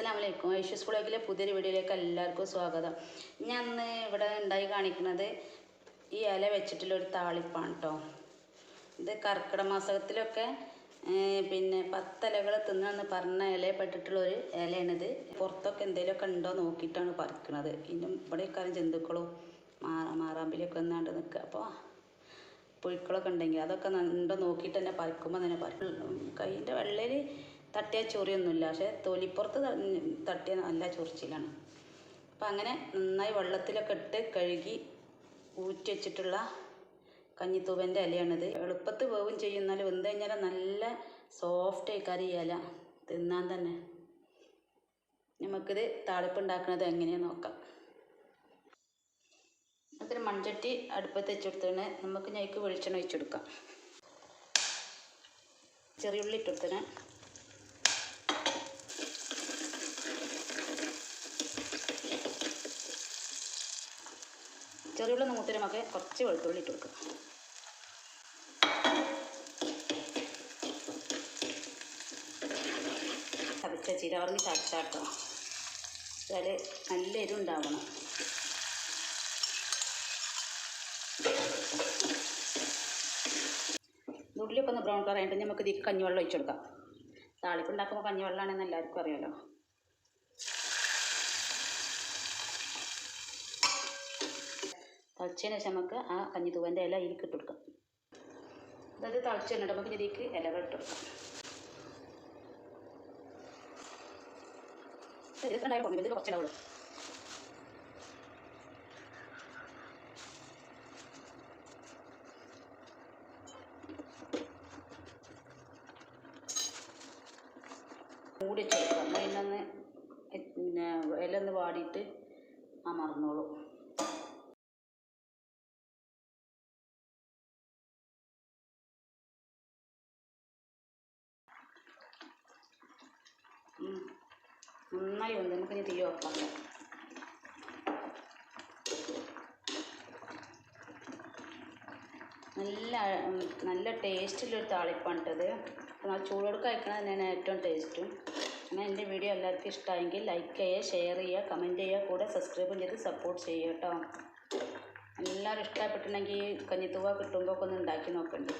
അസ്സലാമലൈക്കും. ഐഷൂസ് വ്ളോഗിലെ പുതിയൊരു വീഡിയോയിലേക്ക് എല്ലാവർക്കും സ്വാഗതം. ഞാൻ ഇന്ന് ഇവിടെ ഉണ്ടായി കാണിക്കുന്നത് ഈ ഇല വെച്ചിട്ടുള്ളൊരു താളിപ്പാണ് കേട്ടോ. ഇത് കർക്കിടക മാസത്തിലൊക്കെ പിന്നെ 10 ഇലകൾ തിന്നണമെന്ന് പറഞ്ഞ ഇലപ്പെട്ടിട്ടുള്ളൊരു ഇലയാണിത്. പുറത്തൊക്കെ എന്തെങ്കിലുമൊക്കെ ഉണ്ടോ നോക്കിയിട്ടാണ് പറിക്കുന്നത്. ഇന്നും ഇവിടെ കാര്യം ജന്തുക്കളും മാറാമ്പിലൊക്കെ വന്നാണ്ട് നിൽക്കുക. അപ്പോൾ പുഴുക്കളൊക്കെ ഉണ്ടെങ്കിൽ അതൊക്കെ ഉണ്ടോ നോക്കിയിട്ട് തന്നെ പറിക്കുമ്പോൾ തന്നെ കൈൻ്റെ വെള്ളയിൽ തട്ടിയാൽ ചൊറിയൊന്നുമില്ല, പക്ഷേ തൊലിപ്പുറത്ത് തട്ടിയ നല്ല ചൊറിച്ചിലാണ്. അപ്പം അങ്ങനെ നന്നായി വെള്ളത്തിലൊക്കെ ഇട്ട് കഴുകി ഊറ്റി വെച്ചിട്ടുള്ള കഞ്ഞിത്തൂവൻ്റെ ഇലയാണിത്. എളുപ്പത്തിൽ വേവും ചെയ്യും, എന്നാലും വെന്ത് കഴിഞ്ഞാൽ നല്ല സോഫ്റ്റ് ആയിക്കാരി ഇല തിന്നാൻ തന്നെ. നമുക്കിത് താളിപ്പ് ഉണ്ടാക്കുന്നത് എങ്ങനെയാണെന്ന് നോക്കാം. അതൊരു മൺചട്ടി അടുപ്പത്ത് വെച്ചെടുത്തതിന് നമുക്ക് ഞയ്ക്ക് വെളിച്ചെണ്ണ ഒഴിച്ചെടുക്കാം. ചെറിയുള്ളി ഇട്ടെടുത്തതിന് ചെറിയുള്ള മൂട്ടിൽ നമുക്ക് കുറച്ച് വെളുത്തുള്ളി ഇട്ട് കൊടുക്കാം. ചതച്ച ചിരവറിഞ്ഞ് ചതച്ചാട്ടോ, എന്നാൽ നല്ല എരിവുണ്ടാവണം. ഉള്ളിയൊക്കെ ഒന്ന് ബ്രൗൺ കളർ ആയിട്ട് നമുക്ക് ഇതിൽ കഞ്ഞിവെള്ളം ഒഴിച്ചു കൊടുക്കാം. താളിപ്പ് ഉണ്ടാക്കുമ്പോൾ കഞ്ഞിവെള്ളമാണെന്ന് എല്ലാവർക്കും അറിയാമല്ലോ. തിളച്ചതിന് ശേഷം നമുക്ക് ആ കഞ്ഞിത്തൂവൻ്റെ ഇല ഇതിലേക്ക് ഇട്ട് കൊടുക്കാം. അതായത് തിളച്ച് കഴിഞ്ഞിട്ട് നമുക്ക് ഇതിലേക്ക് ഇലകൾ ഇട്ട് കൊടുക്കാം. ഇതിൽ കുറച്ചിടാവുള്ളൂ. മൂടി വെച്ച് കൊടുക്കാം. അതിനൊന്ന് പിന്നെ ഇല ഒന്ന് വാടിയിട്ട് മറന്നോളൂ. നന്നായി വന്ന് നമുക്കിനി തീ വെക്കാം. നല്ല ടേസ്റ്റുള്ളൊരു താളിപ്പാണ് കേട്ടത്. ചൂടോടെ കഴിക്കണം തന്നെയാണ് ഏറ്റവും ടേസ്റ്റും. അങ്ങനെ എൻ്റെ വീഡിയോ എല്ലാവർക്കും ഇഷ്ടമായെങ്കിൽ ലൈക്ക് ചെയ്യുക, ഷെയർ ചെയ്യുക, കമൻറ്റ് ചെയ്യുക, കൂടെ സബ്സ്ക്രൈബും ചെയ്ത് സപ്പോർട്ട് ചെയ്യുക കേട്ടോ. എല്ലാവരും ഇഷ്ടപ്പെട്ടിട്ടുണ്ടെങ്കിൽ കഞ്ഞിത്തൂവ കിട്ടുമ്പോൾ ഒക്കെ ഒന്ന് ഉണ്ടാക്കി നോക്കണ്ടേ.